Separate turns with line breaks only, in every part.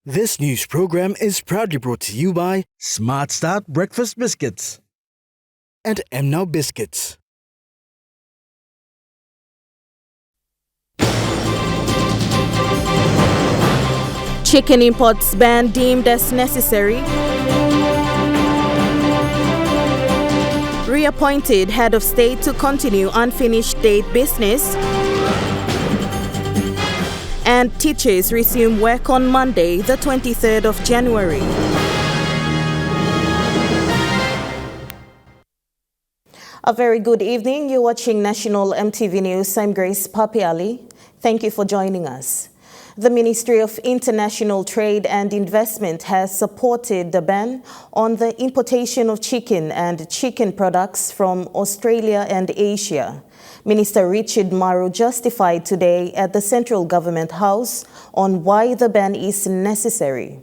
This news program is proudly brought to you by
Smart Start Breakfast Biscuits
and Now Biscuits.
Chicken imports ban deemed as necessary. Reappointed head of state to continue unfinished date business. And teachers resume work on Monday, the 23rd of January. A very good evening. You're watching National EMTV News. I'm Grace Papiali. Thank you for joining us. The Ministry of International Trade and Investment has supported the ban on the importation of chicken and chicken products from Australia and Asia. Minister Richard Marrow justified today at the Central Government House on why the ban is necessary.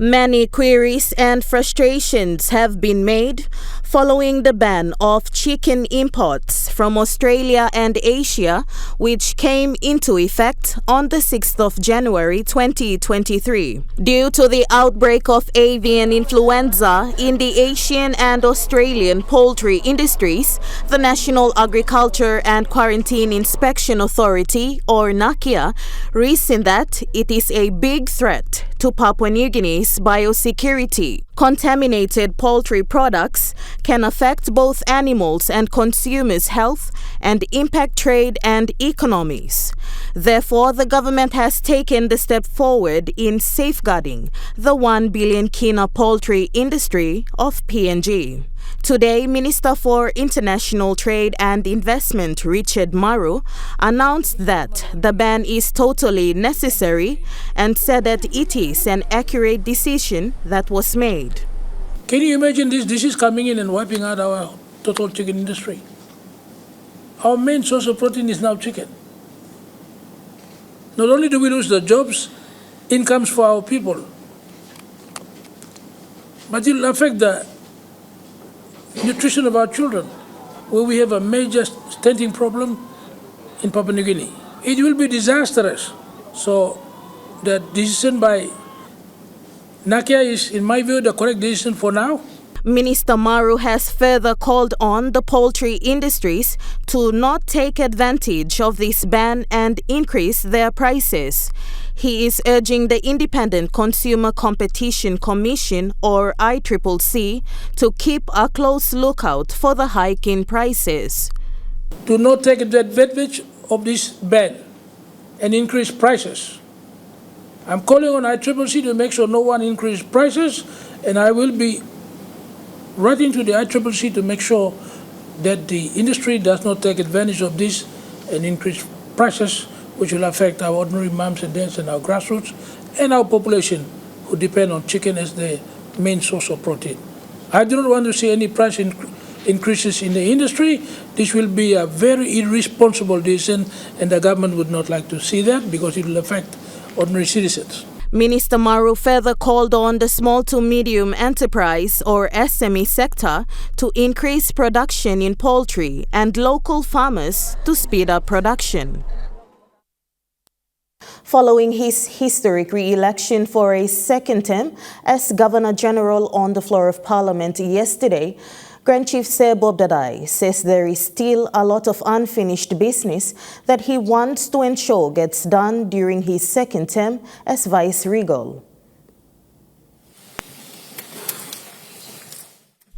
Many queries and frustrations have been made following the ban of chicken imports from Australia and Asia, which came into effect on the 6th of January 2023. Due to the outbreak of avian influenza in the Asian and Australian poultry industries, the National Agriculture and Quarantine Inspection Authority, or NAQIA, reasoned that it is a big threat to Papua New Guinea's biosecurity. Contaminated poultry products can affect both animals' and consumers' health and impact trade and economies. Therefore, the government has taken the step forward in safeguarding the 1 billion kina poultry industry of PNG. Today, Minister for International Trade and Investment Richard Marrow announced that the ban is totally necessary and said that it is an accurate decision that was made.
Can you imagine this disease coming in and wiping out our total chicken industry? Our main source of protein is now chicken. Not only do we lose the jobs, incomes for our people, but it will affect the nutrition of our children, where we have a major stunting problem in Papua New Guinea. It will be disastrous. So the decision by NAQIA is, in my view, the correct decision for now.
Minister Marrow has further called on the poultry industries to not take advantage of this ban and increase their prices. He is urging the Independent Consumer Competition Commission, or ICCC, to keep a close lookout for the hike in prices.
Do not take advantage of this ban and increase prices. I'm calling on ICCC to make sure no one increases prices, and I will be writing to the ICCC to make sure that the industry does not take advantage of this and increase prices, which will affect our ordinary moms and dads and our grassroots and our population who depend on chicken as their main source of protein. I do not want to see any price increases in the industry. This will be a very irresponsible decision, and the government would not like to see that because it will affect ordinary citizens.
Minister Marrow further called on the small to medium enterprise, or SME sector, to increase production in poultry and local farmers to speed up production. Following his historic re-election for a second term as Governor General on the floor of Parliament yesterday, Grand Chief Sir Bob Dadai says there is still a lot of unfinished business that he wants to ensure gets done during his second term as Vice Regal.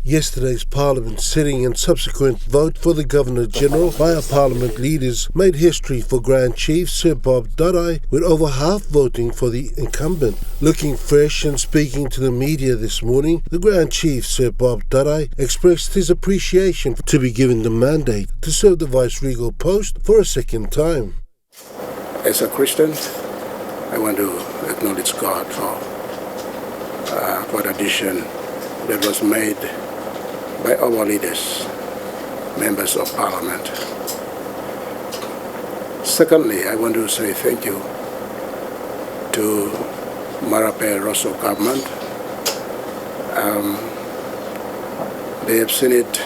Yesterday's Parliament sitting and subsequent vote for the Governor-General by our Parliament leaders made history for Grand Chief Sir Bob Dadai, with over half voting for the incumbent. Looking fresh and speaking to the media this morning, the Grand Chief Sir Bob Dadai expressed his appreciation to be given the mandate to serve the Vice-Regal post for a second time.
As a Christian, I want to acknowledge God for the decision that was made by our leaders, members of Parliament. Secondly, I want to say thank you to Marape Rosso government. They have seen it.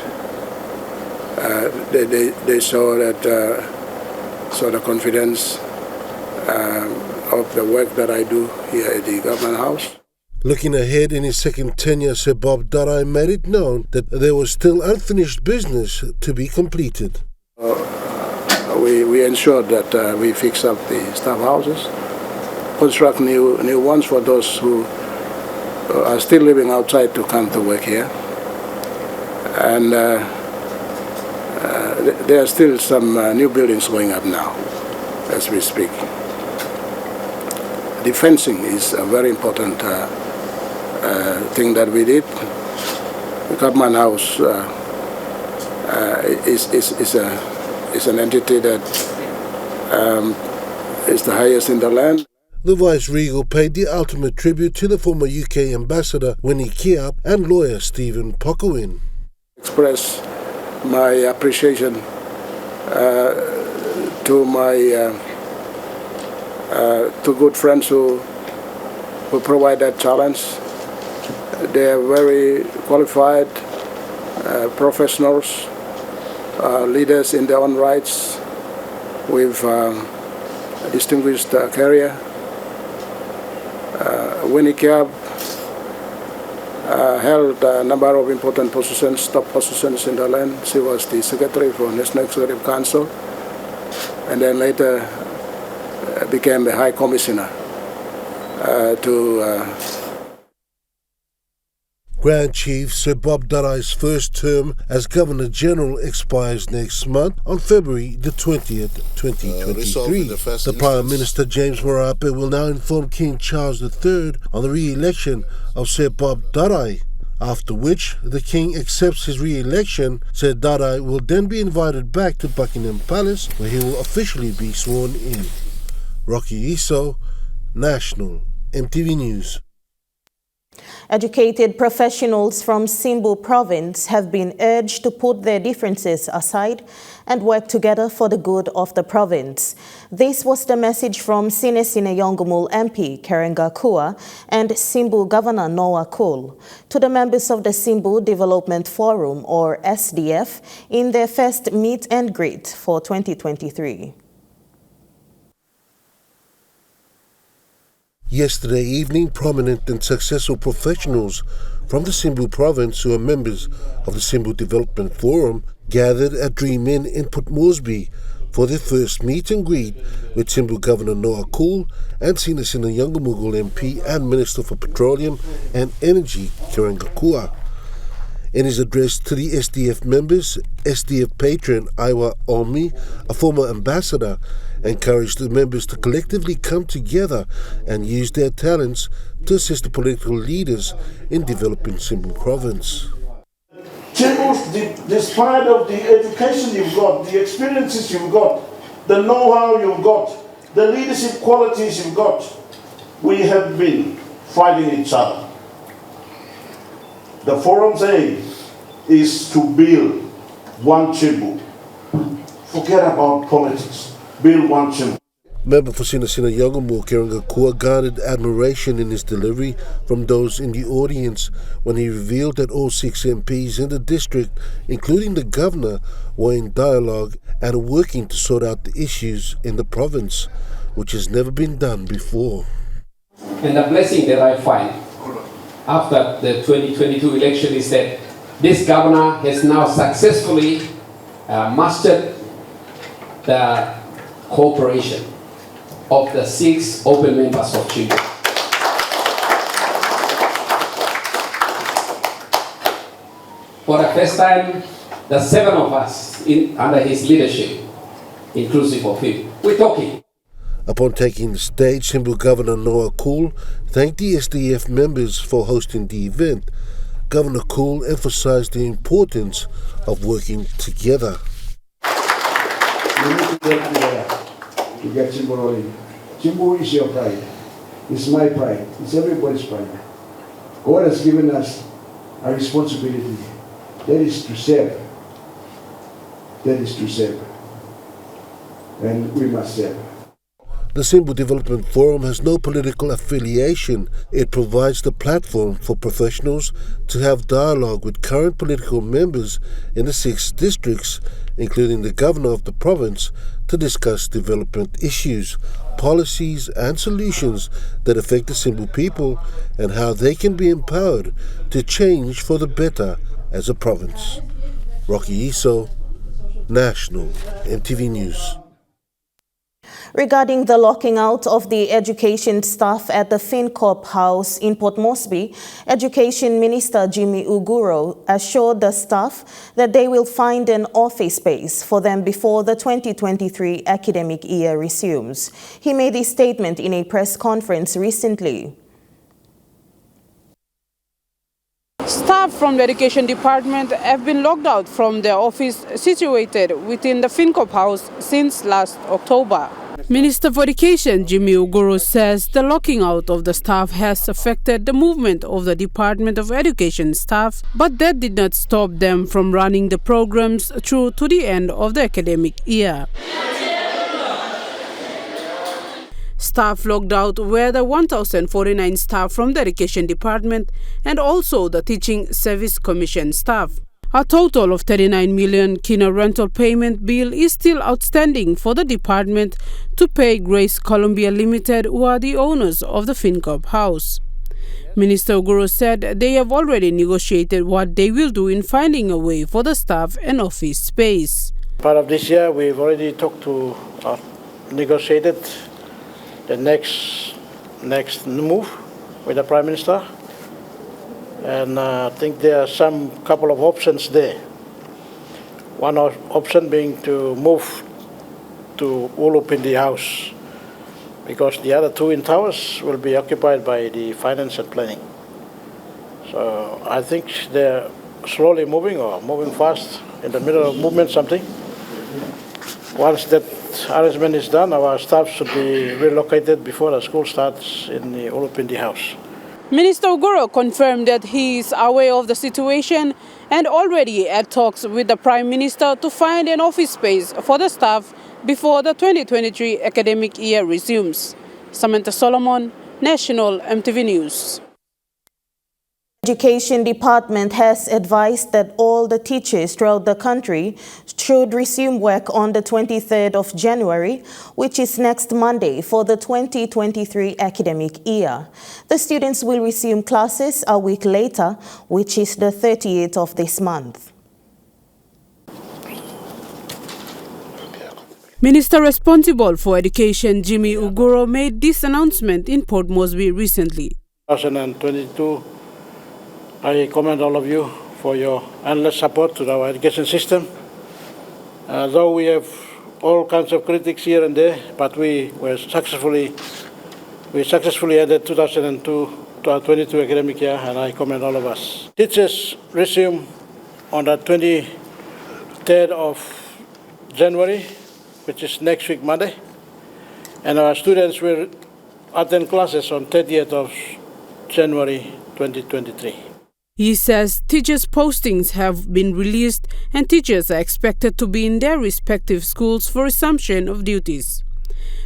They saw that, saw the confidence of the work that I do here at the Government House.
Looking ahead in his second tenure, Sir Bob Darai made it known that there was still unfinished business to be completed.
We ensured that we fix up the staff houses, construct new ones for those who are still living outside to come to work here. And there are still some new buildings going up now as we speak. The fencing is a very important thing that we did. The Government House is an entity that is the highest in the land.
The Vice-Regal paid the ultimate tribute to the former UK Ambassador Winnie Kiap and lawyer Stephen Pokowin.
Express my appreciation to my two good friends who provide that challenge. They are very qualified professionals, leaders in their own rights, with a distinguished career. Winnie Kiap held a number of important positions, top positions in the land. She was the Secretary for National Executive Council, and then later became the High Commissioner to
Grand Chief Sir Bob Darai's first term as Governor-General expires next month on February the 20th, 2023. The Prime Minister James Marape will now inform King Charles III on the re-election of Sir Bob Darai, after which the King accepts his re-election. Sir Darai will then be invited back to Buckingham Palace, where he will officially be sworn in. Rocky Iso, National EMTV News.
Educated professionals from Simbu Province have been urged to put their differences aside and work together for the good of the province. This was the message from Sinesine Yongumul MP Kerenga Kua and Simbu Governor Noah Cool to the members of the Simbu Development Forum, or SDF, in their first meet and greet for 2023.
Yesterday evening, prominent and successful professionals from the Simbu province who are members of the Simbu Development Forum gathered at Dream Inn in Port Moresby for their first meet and greet with Simbu Governor Noah Cool and Sinesine Yongumul MP and Minister for Petroleum and Energy Kerenga Kua. In his address to the SDF members, SDF patron Iwa Omi, a former ambassador, encouraged the members to collectively come together and use their talents to assist the political leaders in developing Simbu province.
Simbu, despite of the education you've got, the experiences you've got, the know-how you've got, the leadership qualities you've got, we have been fighting each other. The forum's aim is to build one Simbu. Forget about politics. Build one Simbu.
Member for Sinesine Yongumul Kerenga Kua garnered admiration in his delivery from those in the audience when he revealed that all 6 MPs in the district, including the governor, were in dialogue and are working to sort out the issues in the province, which has never been done before.
And the blessing that I find after the 2022 election is that this governor has now successfully mastered the cooperation of the 6 open members of Chile. For the first time, the 7 of us under his leadership, inclusive of him, we're talking.
Upon taking the stage, Simbu Governor Noah Cool thanked the SDF members for hosting the event. Governor Cool emphasized the importance of working together.
We need to work together to get Simbu rolling. Simbu is your pride. It's my pride. It's everybody's pride. God has given us a responsibility. That is to serve. That is to serve. And we must serve.
The Simbu Development Forum has no political affiliation. It provides the platform for professionals to have dialogue with current political members in the 6 districts, including the governor of the province, to discuss development issues. policies and solutions that affect the simple people and how they can be empowered to change for the better as a province. Rocky Iso, National EMTV News.
Regarding the locking out of the education staff at the FinCorp House in Port Moresby, Education Minister Jimmy Uguro assured the staff that they will find an office space for them before the 2023 academic year resumes. He made this statement in a press conference recently.
Staff from the Education Department have been locked out from their office situated within the FinCorp House since last October. Minister for Education Jimmy Uguro says the locking out of the staff has affected the movement of the Department of Education staff, but that did not stop them from running the programs through to the end of the academic year. Staff locked out were the 1,049 staff from the Education Department and also the Teaching Service Commission staff. A total of 39 million kina rental payment bill is still outstanding for the department to pay Grace Columbia Limited, who are the owners of the FinCorp House. Minister Uguro said they have already negotiated what they will do in finding a way for the staff and office space.
Part of this year, we've already talked to, negotiated the next move with the Prime Minister. And I think there are some couple of options there. One option being to move to Ulupindi House, because the other two in Towers will be occupied by the finance and planning. So I think they're slowly moving or moving fast, in the middle of movement something. Once that arrangement is done, our staff should be relocated before the school starts in the Ulupindi House.
Minister Uguro confirmed that he is aware of the situation and already had talks with the Prime Minister to find an office space for the staff before the 2023 academic year resumes. Samantha Solomon, National EMTV News.
Education Department has advised that all the teachers throughout the country should resume work on the 23rd of January, which is next Monday, for the 2023 academic year. The students will resume classes a week later, which is the 30th of this month.
Minister responsible for education Jimmy Uguro made this announcement in Port Moresby recently.
2022, I commend all of you for your endless support to our education system. Though we have all kinds of critics here and there, but we successfully ended 2022 academic year, and I commend all of us. Teachers resume on the 23rd of January, which is next week Monday, and our students will attend classes on 30th of January 2023.
He says teachers' postings have been released and teachers are expected to be in their respective schools for resumption of duties.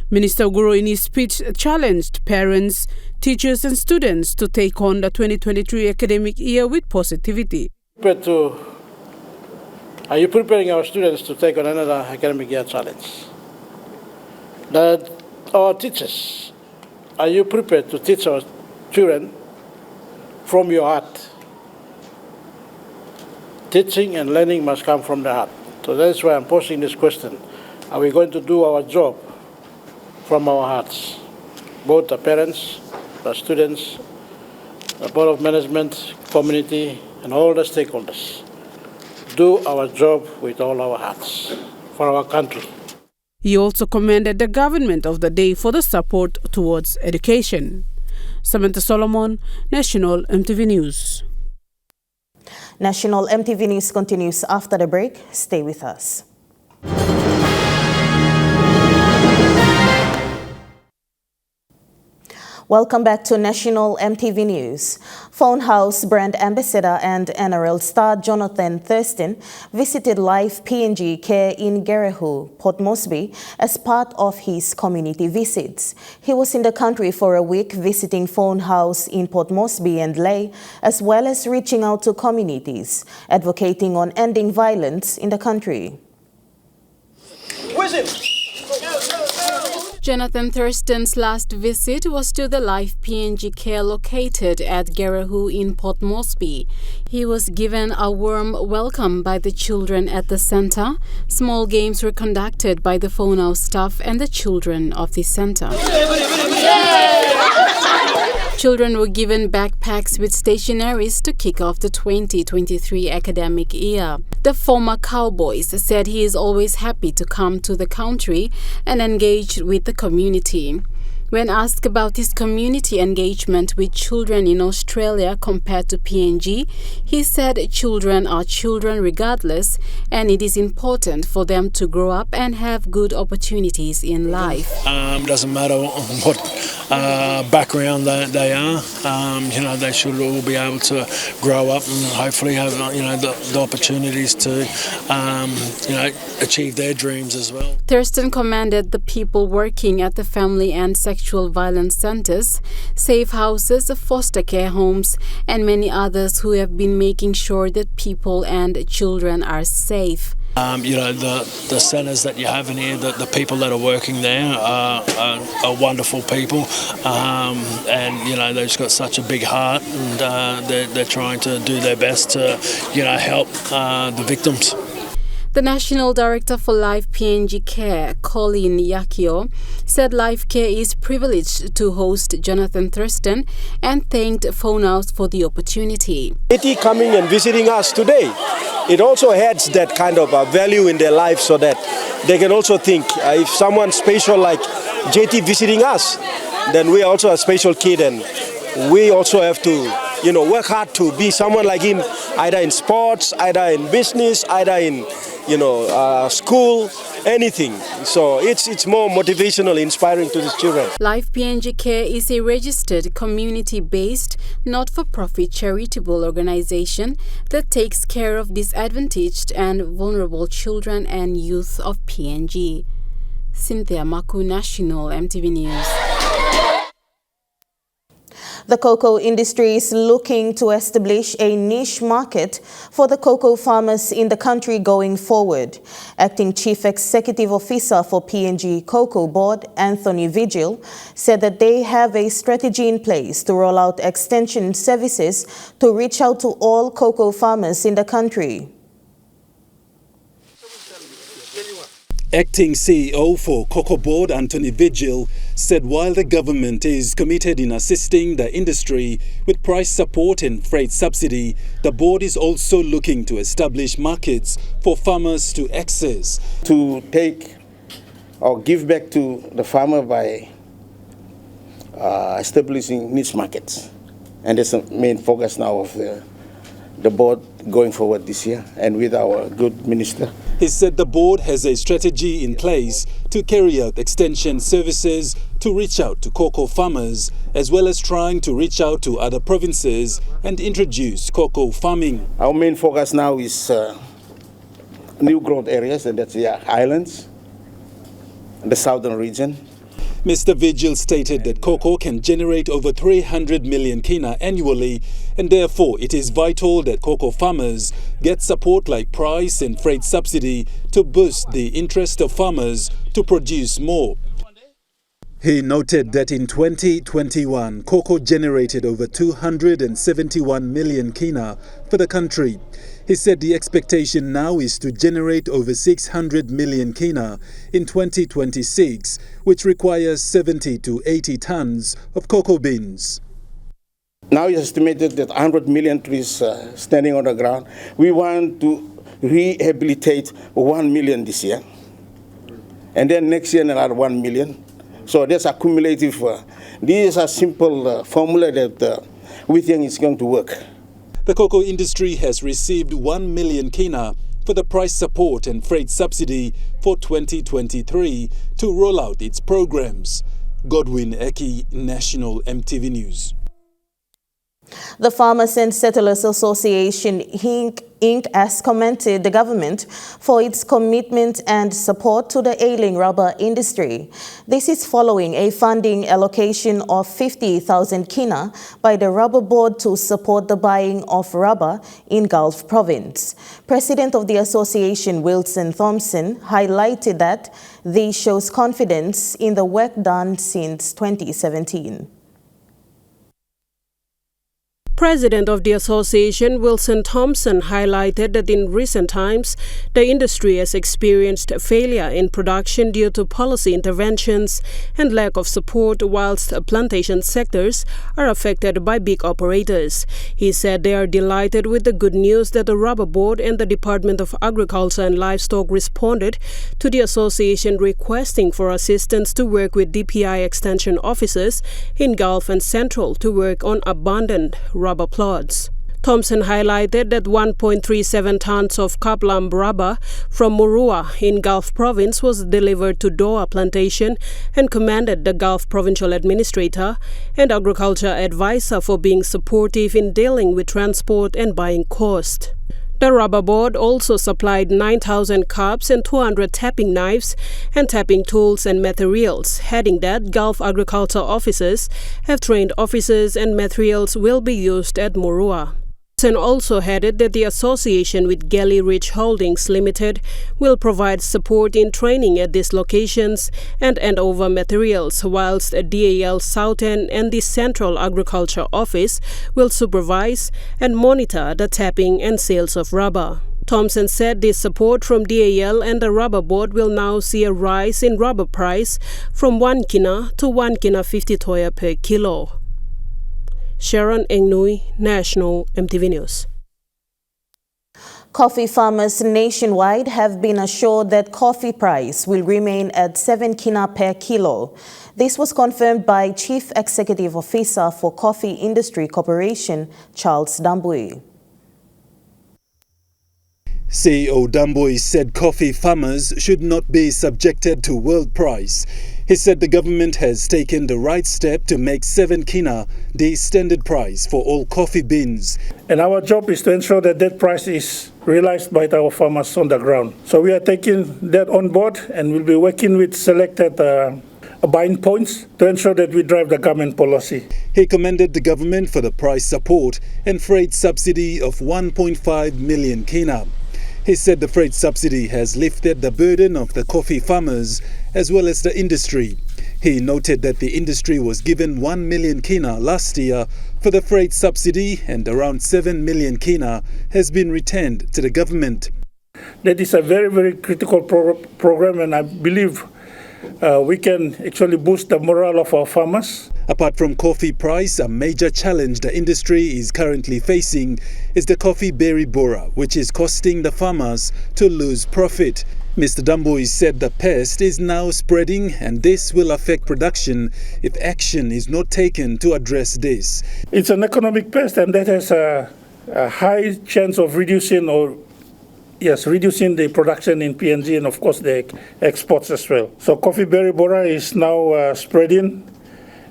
Minister Uguro in his speech challenged parents, teachers and students to take on the 2023 academic year with positivity.
Are you preparing our students to take on another academic year challenge? Our teachers, are you prepared to teach our children from your heart? Teaching and learning must come from the heart. So that's why I'm posing this question. Are we going to do our job from our hearts? Both the parents, the students, the Board of Management, community, and all the stakeholders. Do our job with all our hearts for our country.
He also commended the government of the day for the support towards education. Samantha Solomon, National EMTV News.
National EMTV News continues after the break. Stay with us. Welcome back to National EMTV News. Phone House brand ambassador and NRL star Jonathan Thurston visited Life PNG Care in Gerehu, Port Moresby, as part of his community visits. He was in the country for a week visiting Phone House in Port Moresby and Lae, as well as reaching out to communities, advocating on ending violence in the country.
Jonathan Thurston's last visit was to the Life PNG Care located at Garahu in Port Moresby. He was given a warm welcome by the children at the centre. Small games were conducted by the phone house staff and the children of the centre. Children were given backpacks with stationeries to kick off the 2023 academic year. The former Cowboys said he is always happy to come to the country and engage with the community. When asked about his community engagement with children in Australia compared to PNG, he said children are children regardless, and it is important for them to grow up and have good opportunities in life.
Doesn't matter what background they are, they should all be able to grow up and hopefully have the opportunities to achieve their dreams as well.
Thurston commended the people working at the family and sexual violence centres, safe houses, foster care homes, and many others who have been making sure that people and children are safe.
The centres that you have in here, the people that are working there are wonderful people, and they've just got such a big heart, and they're trying to do their best to help the victims.
The National Director for Life PNG Care, Colin Yakio, said Life Care is privileged to host Jonathan Thurston and thanked Phone House for the opportunity.
JT coming and visiting us today, it also adds that kind of value in their life so that they can also think if someone special like JT visiting us, then we are also a special kid and we also have to work hard to be someone like him, either in sports, either in business, either in school, anything. So it's more motivational, inspiring to the children.
Life PNG Care is a registered, community-based, not-for-profit charitable organization that takes care of disadvantaged and vulnerable children and youth of PNG. Cynthia Maku, National EMTV News.
The cocoa industry is looking to establish a niche market for the cocoa farmers in the country going forward. Acting Chief Executive Officer for PNG Cocoa Board, Anthony Vigil, said that they have a strategy in place to roll out extension services to reach out to all cocoa farmers in the country.
Acting CEO for Cocoa Board, Anthony Vigil, said while the government is committed in assisting the industry with price support and freight subsidy, the board is also looking to establish markets for farmers to access.
To take or give back to the farmer by establishing niche markets. And that's the main focus now of the board going forward this year, and with our good minister.
He said the board has a strategy in place to carry out extension services to reach out to cocoa farmers, as well as trying to reach out to other provinces and introduce cocoa farming.
Our main focus now is new growth areas, and that's the islands, the southern region.
Mr. Vigil stated that cocoa can generate over 300 million kina annually, and therefore it is vital that cocoa farmers get support like price and freight subsidy to boost the interest of farmers to produce more. He noted that in 2021, cocoa generated over 271 million kina for the country. He said the expectation now is to generate over 600 million kina in 2026, which requires 70 to 80 tons of cocoa beans.
Now it's estimated that 100 million trees standing on the ground. We want to rehabilitate 1 million this year, and then next year another 1 million. So that's a cumulative. This is a simple formula that we think is going to work.
The cocoa industry has received 1 million kina for the price support and freight subsidy for 2023 to roll out its programs. Godwin Eki, National EMTV News.
The Farmers and Settlers Association, Inc. Inc. has commended the government for its commitment and support to the ailing rubber industry. This is following a funding allocation of 50,000 kina by the Rubber Board to support the buying of rubber in Gulf Province. President of the association, Wilson Thompson, highlighted that this shows confidence in the work done since 2017.
President of the association, Wilson Thompson, highlighted that in recent times, the industry has experienced failure in production due to policy interventions and lack of support, whilst plantation sectors are affected by big operators. He said they are delighted with the good news that the Rubber Board and the Department of Agriculture and Livestock responded to the association requesting for assistance to work with DPI extension officers in Gulf and Central to work on abundant rubber plots. Thompson highlighted that 1.37 tons of Kaplam rubber from Murua in Gulf Province was delivered to Doa Plantation and commended the Gulf Provincial Administrator and Agriculture Advisor for being supportive in dealing with transport and buying cost. The Rubber Board also supplied 9,000 cups and 200 tapping knives and tapping tools and materials, adding that Gulf agriculture officers have trained officers and materials will be used at Murua. And also added that the association with Galley Ridge Holdings Limited will provide support in training at these locations and hand over materials, whilst DAL Southern and the Central Agriculture Office will supervise and monitor the tapping and sales of rubber. Thompson said this support from DAL and the Rubber Board will now see a rise in rubber price from 1 kina to 1 kina 50 toya per kilo. Sharon Engnui, National EMTV News.
Coffee farmers nationwide have been assured that coffee price will remain at 7 kina per kilo. This was confirmed by Chief Executive Officer for Coffee Industry Corporation, Charles Dambui.
CEO Dambui said coffee farmers should not be subjected to world price. He said the government has taken the right step to make 7 kina the standard price for all coffee beans.
And our job is to ensure that that price is realized by our farmers on the ground. So we are taking that on board and we'll be working with selected buying points to ensure that we drive the government policy.
He commended the government for the price support and freight subsidy of 1.5 million kina. He said the freight subsidy has lifted the burden of the coffee farmers as well as the industry. He noted that the industry was given 1 million kina last year for the freight subsidy and around 7 million kina has been returned to the government.
That is a very, very critical program, and I believe we can actually boost the morale of our farmers.
Apart from coffee price, a major challenge the industry is currently facing is the coffee berry borer, which is costing the farmers to lose profit. Mr. Dambui said the pest is now spreading and this will affect production if action is not taken to address this.
It's an economic pest and that has a high chance of reducing the production in PNG and of course the exports as well. So coffee berry borer is now spreading.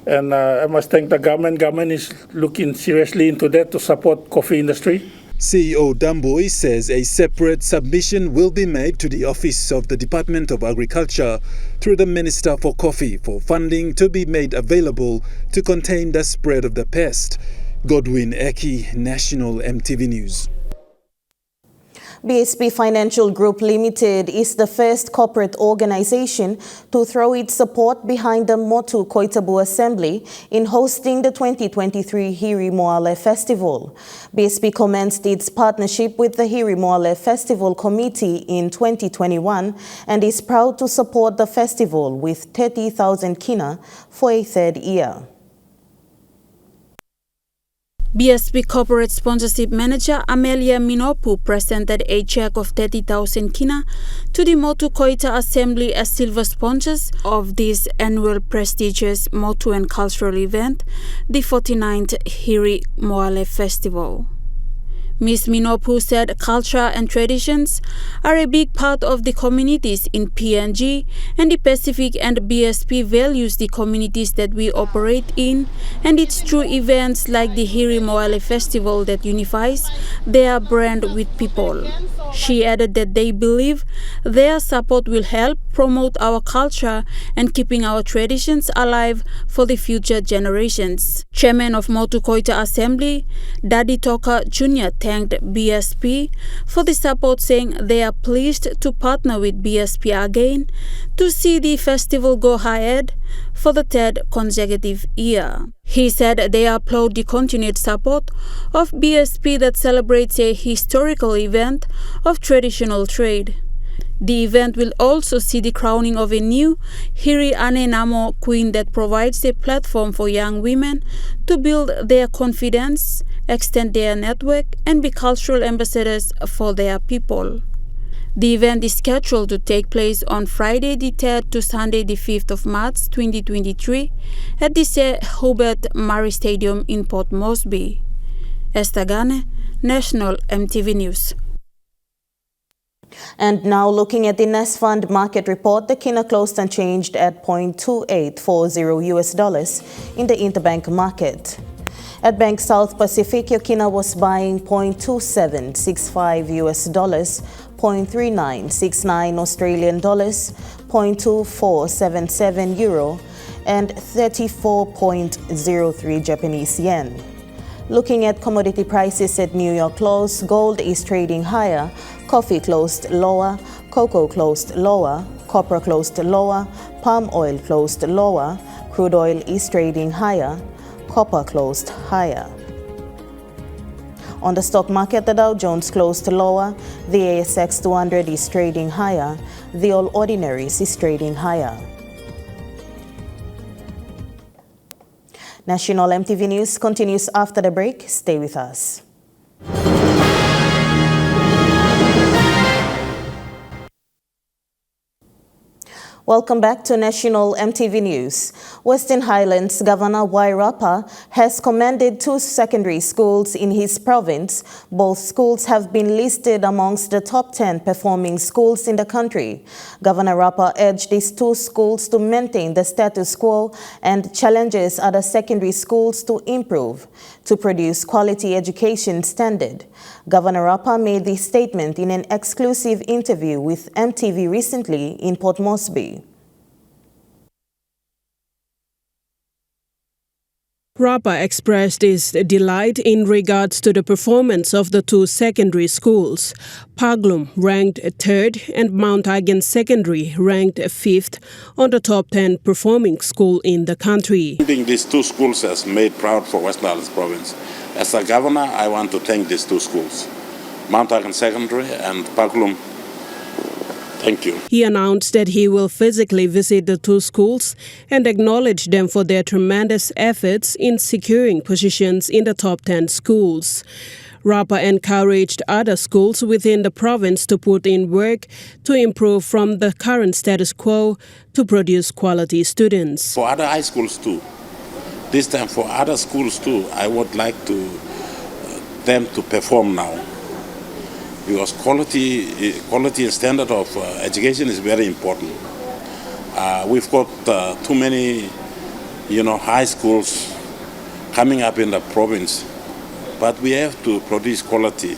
And I must thank the government. Government is looking seriously into that to support coffee industry.
CEO Dambui says a separate submission will be made to the Office of the Department of Agriculture through the Minister for Coffee for funding to be made available to contain the spread of the pest. Godwin Eki, National EMTV News.
BSP Financial Group Limited is the first corporate organization to throw its support behind the Motu Koitabu Assembly in hosting the 2023 Hiri Moale Festival. BSP commenced its partnership with the Hiri Moale Festival Committee in 2021 and is proud to support the festival with 30,000 kina for a third year.
BSP Corporate Sponsorship Manager Amelia Minopu presented a check of 30,000 kina to the Motu Koita Assembly as silver sponsors of this annual prestigious Motu and cultural event, the 49th Hiri Moale Festival. Ms. Minopu said culture and traditions are a big part of the communities in PNG, and the Pacific and BSP values the communities that we operate in, and it's through events like the Hiri Moale Festival that unifies their brand with people. She added that they believe their support will help promote our culture and keeping our traditions alive for the future generations. Chairman of Motu Koita Assembly, Daddy Toka Jr. thanked BSP for the support, saying they are pleased to partner with BSP again to see the festival go ahead for the third consecutive year. He said they applaud the continued support of BSP that celebrates a historical event of traditional trade. The event will also see the crowning of a new Hiri Ane Namo queen that provides a platform for young women to build their confidence, extend their network, and be cultural ambassadors for their people. The event is scheduled to take place on Friday the 3rd to Sunday the 5th of March 2023 at the Sir Hubert Murray Stadium in Port Moresby. Esther Gane, National EMTV News.
And now looking at the Nest Fund market report, the kina closed unchanged at $0.2840 in the interbank market. At Bank South Pacific, your kina was buying $0.2765 $0.3969 Australian dollars, $0.2477 euro, and 34.03 Japanese yen. Looking at commodity prices at New York close, gold is trading higher, coffee closed lower, cocoa closed lower, copper closed lower, palm oil closed lower, crude oil is trading higher, copper closed higher. On the stock market, the Dow Jones closed lower, the ASX 200 is trading higher, the All Ordinaries is trading higher. National EMTV News continues after the break. Stay with us. Welcome back to National EMTV News. Western Highlands Governor Wairapa has commended 2 secondary schools in his province. Both schools have been listed amongst the top 10 performing schools in the country. Governor Rapa urged these 2 schools to maintain the status quo and challenges other secondary schools to improve, to produce quality education standard. Governor Rapa made this statement in an exclusive interview with EMTV recently in Port Moresby.
Rapa expressed his delight in regards to the performance of the 2 secondary schools. Paglum ranked 3rd and Mount Hagen Secondary ranked 5th on the top 10 performing school in the country.
These 2 schools has made proud for Western Highlands Province. As a governor, I want to thank these 2 schools, Mount Hagen Secondary and Paglum. Thank you.
He announced that he will physically visit the 2 schools and acknowledge them for their tremendous efforts in securing positions in the top 10 schools. Rapa encouraged other schools within the province to put in work to improve from the current status quo to produce quality students.
For other high schools too, this time for other schools too, I would like them to perform now. Because quality and standard of education is very important. We've got too many, high schools coming up in the province, but we have to produce quality.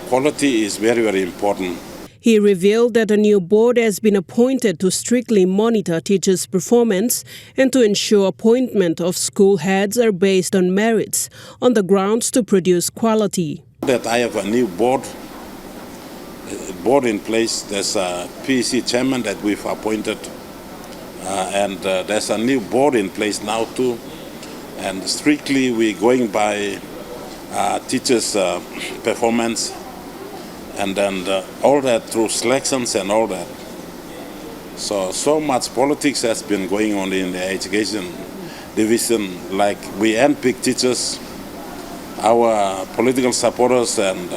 Quality is very, very important.
He revealed that a new board has been appointed to strictly monitor teachers' performance and to ensure appointment of school heads are based on merits on the grounds to produce quality.
That I have a new board in place. There's a PEC chairman that we've appointed, and there's a new board in place now too. And strictly we're going by teachers' performance, and then all that through selections and all that. So much politics has been going on in the education division, like we handpick teachers. Our political supporters and,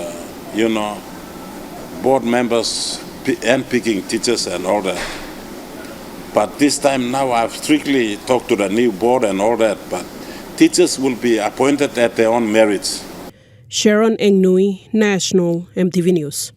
board members handpicking teachers and all that. But this time now I've strictly talked to the new board and all that, but teachers will be appointed at their own merits.
Sharon Engnui, National EMTV News.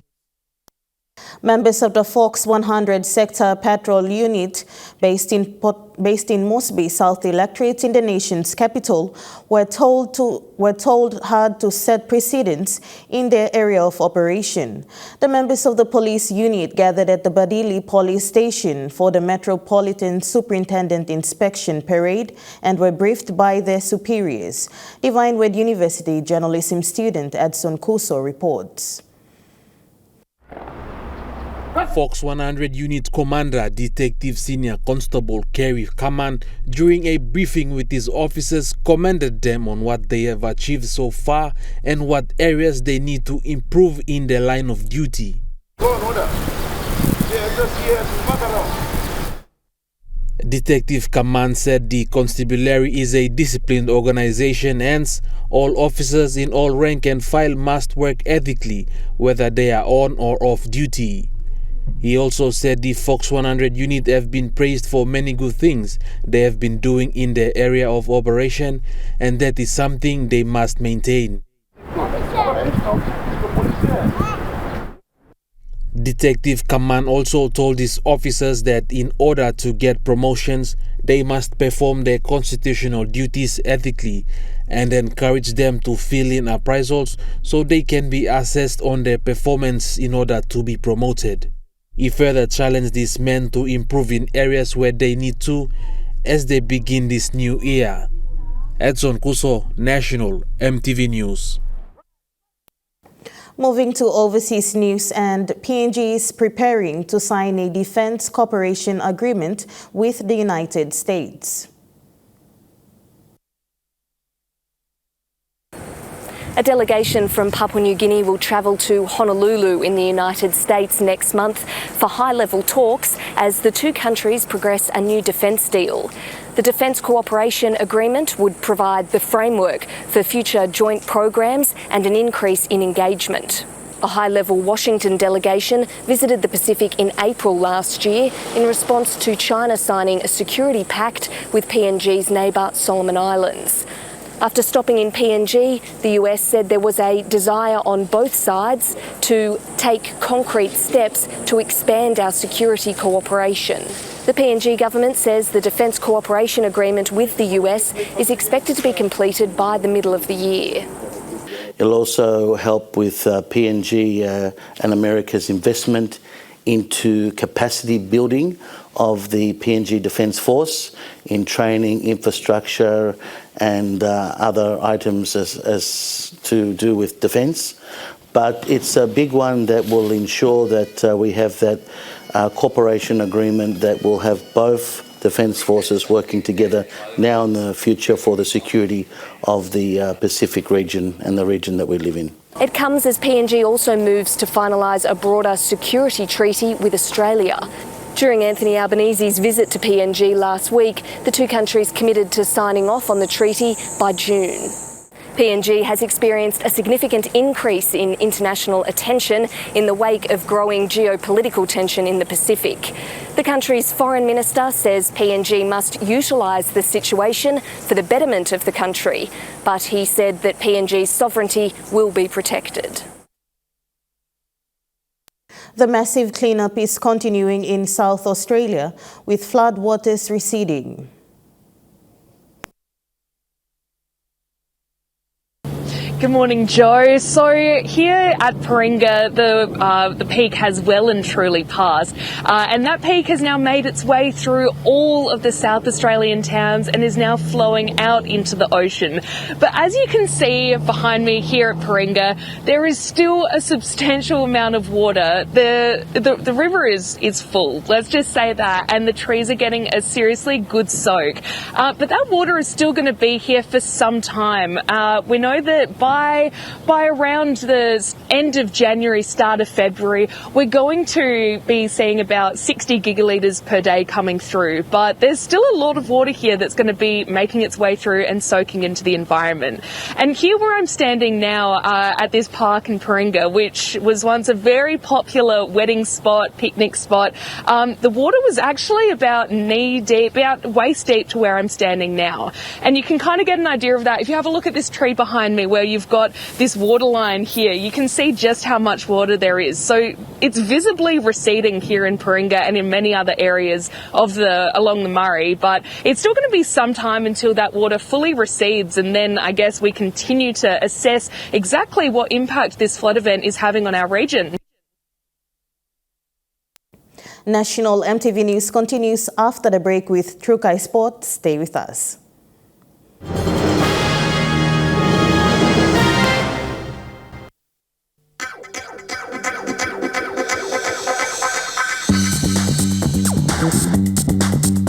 Members of the Fox 100 Sector Patrol Unit, based in Mosby South Electorate in the nation's capital, were told hard to set precedents in their area of operation. The members of the police unit gathered at the Badili Police Station for the Metropolitan Superintendent Inspection Parade and were briefed by their superiors. Divine Word University journalism student Edson Kuso reports.
Fox 100 Unit Commander Detective Senior Constable Kerry Kaman, during a briefing with his officers, commended them on what they have achieved so far and what areas they need to improve in their line of duty. Detective Kaman said the constabulary is a disciplined organization, hence all officers in all rank and file must work ethically, whether they are on or off duty. He also said the Fox 100 unit have been praised for many good things they have been doing in their area of operation, and that is something they must maintain. Detective Kaman also told his officers that in order to get promotions, they must perform their constitutional duties ethically, and encourage them to fill in appraisals so they can be assessed on their performance in order to be promoted. He further challenged these men to improve in areas where they need to as they begin this new year. Edson Kuso, National EMTV News.
Moving to overseas news, and PNG is preparing to sign a defense cooperation agreement with the United States.
A delegation from Papua New Guinea will travel to Honolulu in the United States next month for high-level talks as the two countries progress a new defence deal. The Defence Cooperation Agreement would provide the framework for future joint programs and an increase in engagement. A high-level Washington delegation visited the Pacific in April last year in response to China signing a security pact with PNG's neighbour Solomon Islands. After stopping in PNG, the US said there was a desire on both sides to take concrete steps to expand our security cooperation. The PNG government says the Defence Cooperation Agreement with the US is expected to be completed by the middle of the year.
It'll also help with PNG and America's investment into capacity building of the PNG Defence Force in training, infrastructure and other items as to do with defence. But it's a big one that will ensure that we have that cooperation agreement that will have both defence forces working together now and in the future for the security of the Pacific region and the region that we live in.
It comes as PNG also moves to finalise a broader security treaty with Australia. During Anthony Albanese's visit to PNG last week, the two countries committed to signing off on the treaty by June. PNG has experienced a significant increase in international attention in the wake of growing geopolitical tension in the Pacific. The country's foreign minister says PNG must utilise the situation for the betterment of the country, but he said that PNG's sovereignty will be protected.
The massive cleanup is continuing in South Australia, with floodwaters receding.
Good morning, Joe. So here at Paringa, the peak has well and truly passed, and that peak has now made its way through all of the South Australian towns and is now flowing out into the ocean. But as you can see behind me here at Paringa, there is still a substantial amount of water. The river is full, let's just say that, and the trees are getting a seriously good soak. But that water is still going to be here for some time. We know that by around the end of January, start of February, we're going to be seeing about 60 gigalitres per day coming through. But there's still a lot of water here that's going to be making its way through and soaking into the environment. And here where I'm standing now at this park in Paringa, which was once a very popular wedding spot, picnic spot, the water was actually about knee deep, about waist deep to where I'm standing now. And you can kind of get an idea of that if you have a look at this tree behind me, where you've we've got this water line here. You can see just how much water there is. So it's visibly receding here in Paringa and in many other areas along the Murray, but it's still going to be some time until that water fully recedes, and then I guess we continue to assess exactly what impact this flood event is having on our region.
National MTV News continues after the break with Trukai Sport. Stay with us.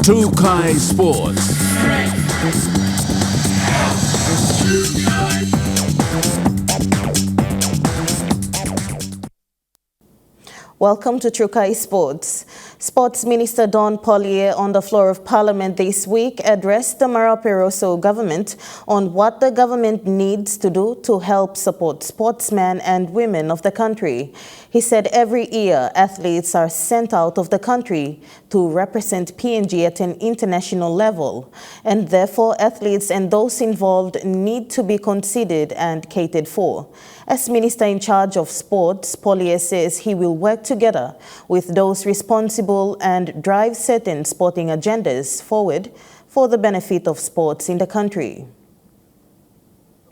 Trukai Sports.
Welcome to Trukai Sports. Sports Minister Don Pollier on the floor of Parliament this week addressed the Maraperoso government on what the government needs to do to help support sportsmen and women of the country. He said every year athletes are sent out of the country to represent PNG at an international level, and therefore athletes and those involved need to be considered and catered for. As Minister in charge of sports, Pollier says he will work together with those responsible and drive certain sporting agendas forward for the benefit of sports in the country.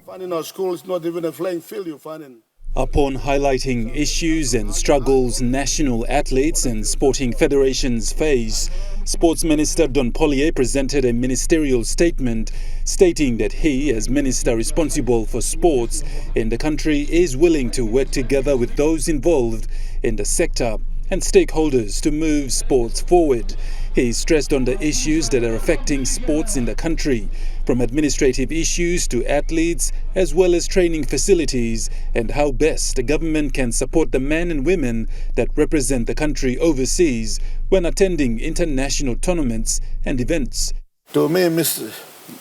Finding our school is not even a playing field you're finding.
Upon highlighting issues and struggles national athletes and sporting federations face, Sports Minister Don Pollier presented a ministerial statement stating that he, as minister responsible for sports in the country, is willing to work together with those involved in the sector and stakeholders to move sports forward. He stressed on the issues that are affecting sports in the country, from administrative issues to athletes, as well as training facilities, and how best the government can support the men and women that represent the country overseas when attending international tournaments and events.
To me,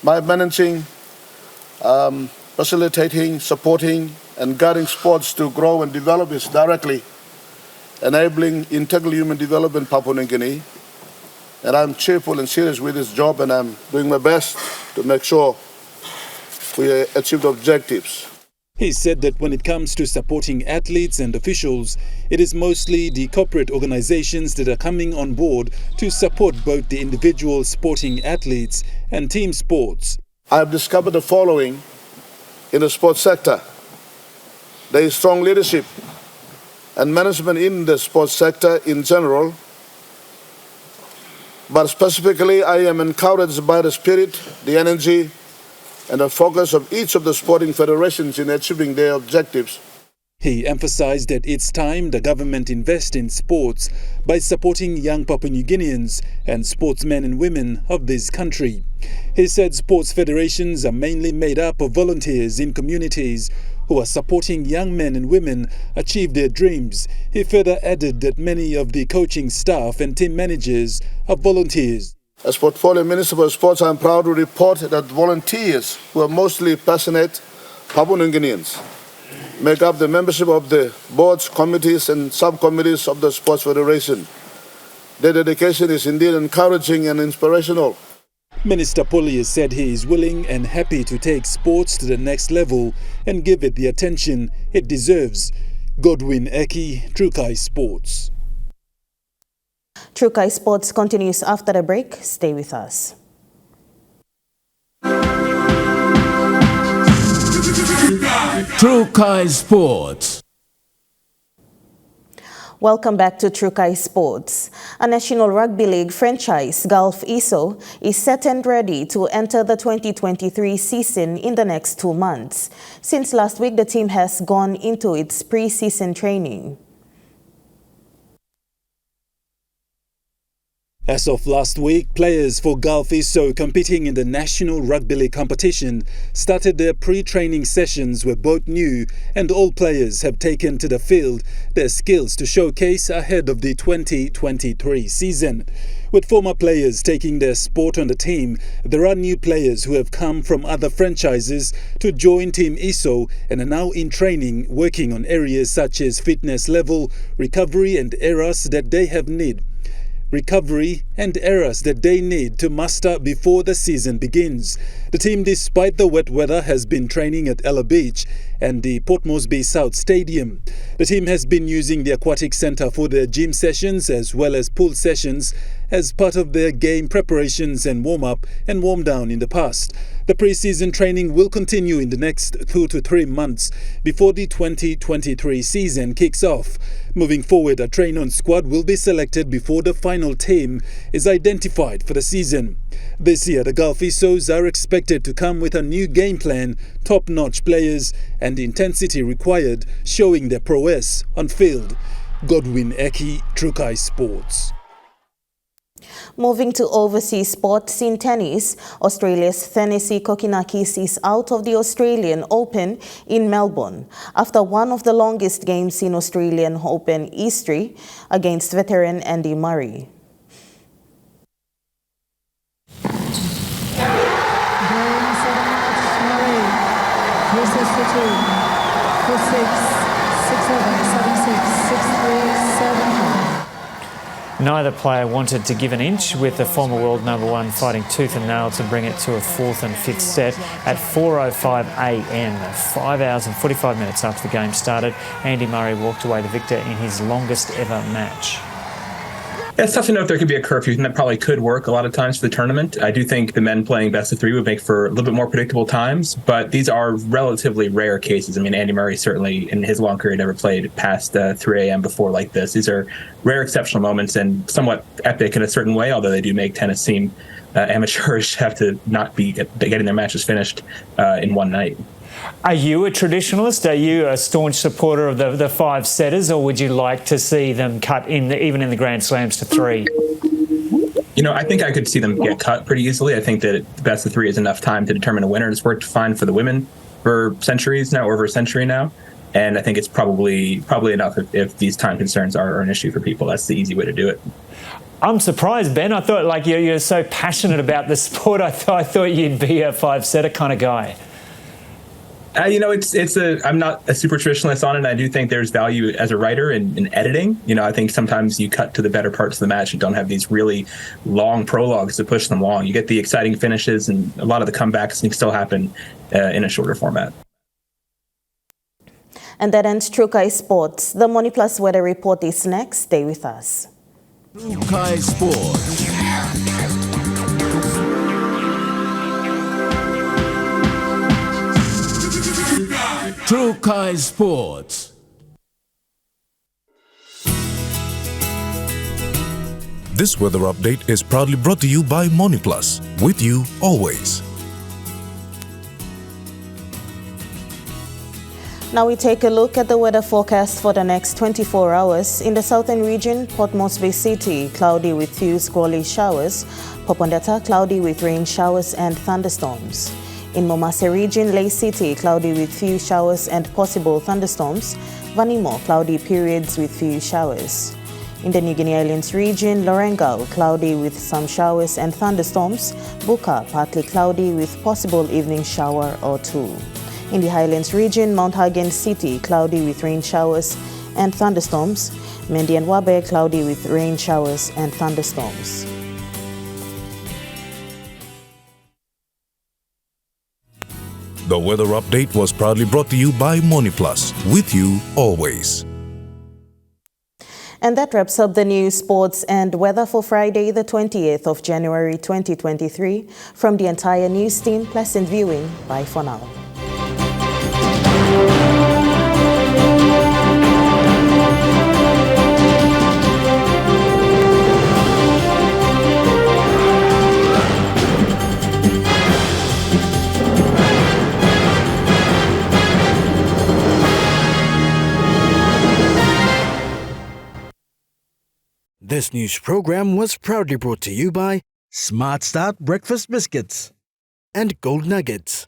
by managing, facilitating, supporting, and guiding sports to grow and develop is directly enabling integral human development in Papua New Guinea. And I'm cheerful and serious with this job, and I'm doing my best to make sure we achieve the objectives.
He said that when it comes to supporting athletes and officials, it is mostly the corporate organizations that are coming on board to support both the individual sporting athletes and team sports.
I've discovered the following in the sports sector. There is strong leadership and management in the sports sector in general, but specifically I am encouraged by the spirit, the energy, and the focus of each of the sporting federations in achieving their objectives.
He emphasized that it's time the government invest in sports by supporting young Papua New Guineans and sportsmen and women of this country. He said sports federations are mainly made up of volunteers in communities who are supporting young men and women achieve their dreams. He further added that many of the coaching staff and team managers are volunteers.
As Portfolio Minister for Sports, I am proud to report that volunteers, who are mostly passionate Papua New Guineans, make up the membership of the boards, committees and subcommittees of the Sports Federation. Their dedication is indeed encouraging and inspirational.
Minister Pollier said he is willing and happy to take sports to the next level and give it the attention it deserves. Godwin Eki, Trukai Sports.
Trukai Sports continues after the break. Stay with us.
Trukai Sports.
Welcome back to Trukai Sports. A National Rugby League franchise, Gulf ISO, is set and ready to enter the 2023 season in the next 2 months. Since last week, the team has gone into its pre-season training.
As of last week, players for Gulf ISO competing in the National Rugby League competition started their pre-training sessions where both new and old players have taken to the field their skills to showcase ahead of the 2023 season. With former players taking their sport on the team, there are new players who have come from other franchises to join Team ISO and are now in training, working on areas such as fitness level, recovery and errors that they have need. recovery and errors that they need to master before the season begins. The team, despite the wet weather, has been training at Ella Beach and the Port Moresby South Stadium. The team has been using the aquatic centre for their gym sessions as well as pool sessions as part of their game preparations and warm-up and warm-down in the past. The pre-season training will continue in the next 2 to 3 months before the 2023 season kicks off. Moving forward, a train-on squad will be selected before the final team is identified for the season. This year, the Gulfisos are expected to come with a new game plan, top-notch players and the intensity required, showing their prowess on field. Godwin Eki, Trukai Sports.
Moving to overseas sports in tennis, Australia's Tennessee Kokinakis is out of the Australian Open in Melbourne after one of the longest games in Australian Open history against veteran Andy Murray.
Neither player wanted to give an inch, with the former world number one fighting tooth and nail to bring it to a fourth and fifth set at 4:05 a.m. 5 hours and 45 minutes after the game started, Andy Murray walked away the victor in his longest ever match.
It's tough to know if there could be a curfew, and that probably could work a lot of times for the tournament. I do think the men playing best of three would make for a little bit more predictable times, but these are relatively rare cases. I mean, Andy Murray certainly in his long career never played past 3 a.m. before like this. These are rare exceptional moments and somewhat epic in a certain way, although they do make tennis seem amateurish, have to not be getting their matches finished in one night.
Are you a traditionalist? Are you a staunch supporter of the five setters, or would you like to see them cut even in the Grand Slams to 3?
You know, I think I could see them get cut pretty easily. I think that the best of 3 is enough time to determine a winner. It's worked fine for the women for centuries now, over a century now. And I think it's probably enough if these time concerns are an issue for people. That's the easy way to do it.
I'm surprised, Ben. I thought, like, you're so passionate about the sport. I thought you'd be a five-setter kind of guy.
You know, I'm not a super traditionalist on it. I do think there's value as a writer in editing. You know, I think sometimes you cut to the better parts of the match and don't have these really long prologues to push them along. You get the exciting finishes, and a lot of the comebacks can still happen in a shorter format.
And that ends Trukai Sports. The Money Plus weather report is next. Stay with us.
Trukai Sports. Trukai Sports.
This weather update is proudly brought to you by MoneyPlus, with you always.
Now we take a look at the weather forecast for the next 24 hours. In the southern region, Port Moresby City, cloudy with few squally showers. Popondetta, cloudy with rain showers and thunderstorms. In Momase region, Lay City, cloudy with few showers and possible thunderstorms. Vanimo, cloudy periods with few showers. In the New Guinea Islands region, Lorengal, cloudy with some showers and thunderstorms. Buka, partly cloudy with possible evening shower or 2. In the Highlands region, Mount Hagen City, cloudy with rain showers and thunderstorms. Mendi and Wabe, cloudy with rain showers and thunderstorms.
The weather update was proudly brought to you by MoneyPlus, with you always.
And that wraps up the news, sports and weather for Friday, the 20th of January 2023. From the entire news team, pleasant viewing. Bye for now.
This news program was proudly brought to you by
Smart Start Breakfast Biscuits
and Gold Nuggets.